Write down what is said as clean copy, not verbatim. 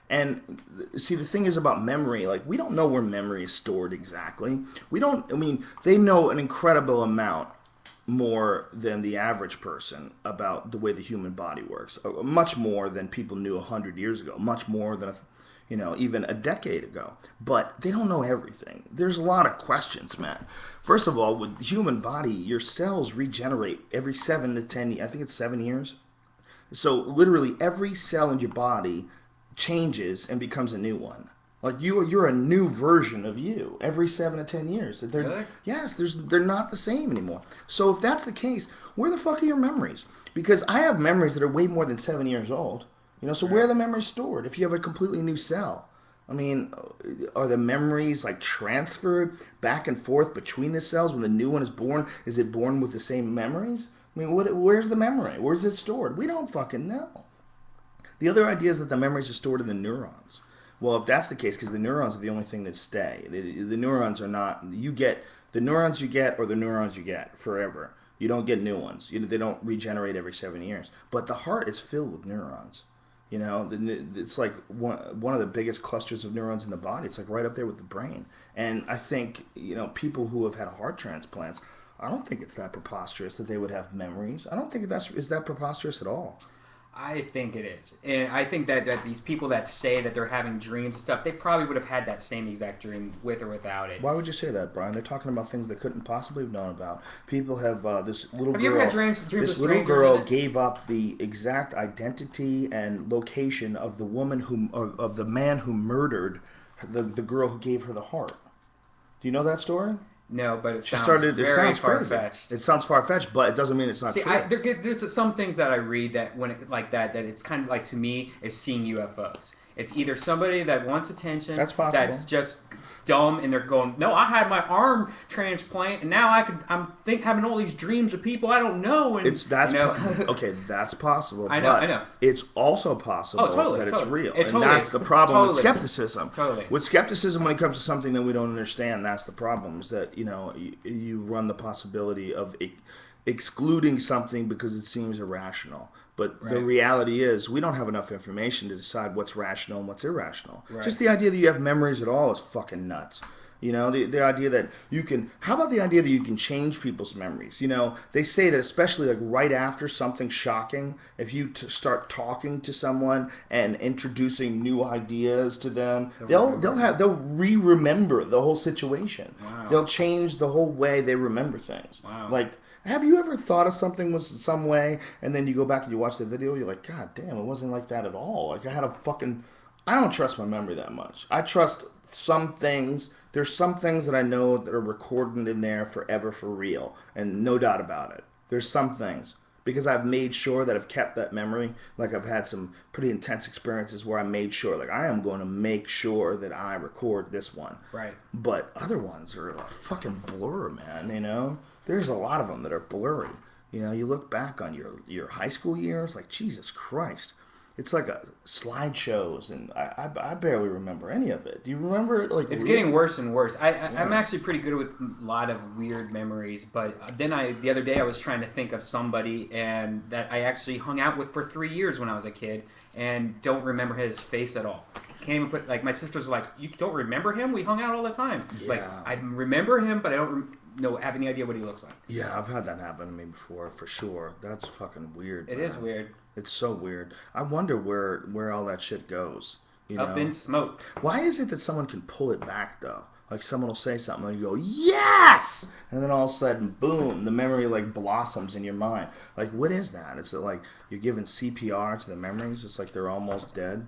And see, the thing is about memory, like we don't know where memory is stored exactly. We don't. I mean, they know an incredible amount more than the average person about the way the human body works. Much more than people knew 100 years ago. Much more than even a decade ago. But they don't know everything. There's a lot of questions, man. First of all, with the human body, your cells regenerate every 7 to 10. I think it's 7 years. So literally every cell in your body changes and becomes a new one. Like you're a new version of you every 7 to 10 years. Really? Yes, they're not the same anymore. So if that's the case, where the fuck are your memories? Because I have memories that are way more than 7 years old. So where are the memories stored? If you have a completely new cell, I mean, are the memories like transferred back and forth between the cells when the new one is born? Is it born with the same memories? I mean, where's the memory? Where's it stored? We don't fucking know. The other idea is that the memories are stored in the neurons. Well, if that's the case, because the neurons are the only thing that stay. The neurons are not. You get the neurons you get, or the neurons you get forever. You don't get new ones. They don't regenerate every 7 years. But the heart is filled with neurons. It's like one of the biggest clusters of neurons in the body. It's like right up there with the brain. And I think people who have had heart transplants, I don't think it's that preposterous that they would have memories. I don't think is that preposterous at all. I think it is. And I think that these people that say that they're having dreams and stuff, they probably would have had that same exact dream with or without it. Why would you say that, Brian? They're talking about things they couldn't possibly have known about. People have this little girl. Have you ever had dreams this little girl gave up the exact identity and location of the woman of the man who murdered the girl who gave her the heart. Do you know that story? No, but it sounds far-fetched. It sounds far-fetched, but it doesn't mean it's not true. There's some things that I read that when it, like that it's kind of like, to me, is seeing UFOs. It's either somebody that wants attention, that's possible, that's just dumb, and they're going, no, I had my arm transplant, and now I'm having all these dreams of people I don't know. And okay, that's possible. I know. It's also possible that it's real, and that's the problem with skepticism. Totally. With skepticism, when it comes to something that we don't understand, that's the problem. Is that you run the possibility of excluding something because it seems irrational. But the reality is we don't have enough information to decide what's rational and what's irrational. Right. Just the idea that you have memories at all is fucking nuts. The idea that you can... How about the idea that you can change people's memories? They say that especially like right after something shocking, if you start talking to someone and introducing new ideas to them, they'll re-remember the whole situation. Wow. They'll change the whole way they remember things. Wow. Like... Have you ever thought of something was some way, and then you go back and you watch the video, you're like, God damn, it wasn't like that at all. Like, I don't trust my memory that much. I trust some things. There's some things that I know that are recorded in there forever for real, and no doubt about it. There's some things. Because I've made sure that I've kept that memory. Like, I've had some pretty intense experiences where I made sure, like, I am going to make sure that I record this one. Right. But other ones are a fucking blur, man, There's a lot of them that are blurry. You look back on your high school years, like, Jesus Christ. It's like slideshows, and I barely remember any of it. Do you remember it? Like, it's getting worse and worse. I'm actually pretty good with a lot of weird memories, but then the other day I was trying to think of somebody and that I actually hung out with for 3 years when I was a kid, and don't remember his face at all. Can't even put, like, my sisters are like, you don't remember him? We hung out all the time. Yeah. Like, I remember him, but I don't have any idea what he looks like. Yeah, I've had that happen to me before, for sure. That's fucking weird. It is weird. It's so weird. I wonder where all that shit goes. Up in smoke. Why is it that someone can pull it back, though? Like, someone will say something and you go, yes! And then all of a sudden, boom, the memory, like, blossoms in your mind. Like, what is that? Is it like you're giving CPR to the memories? It's like they're almost dead?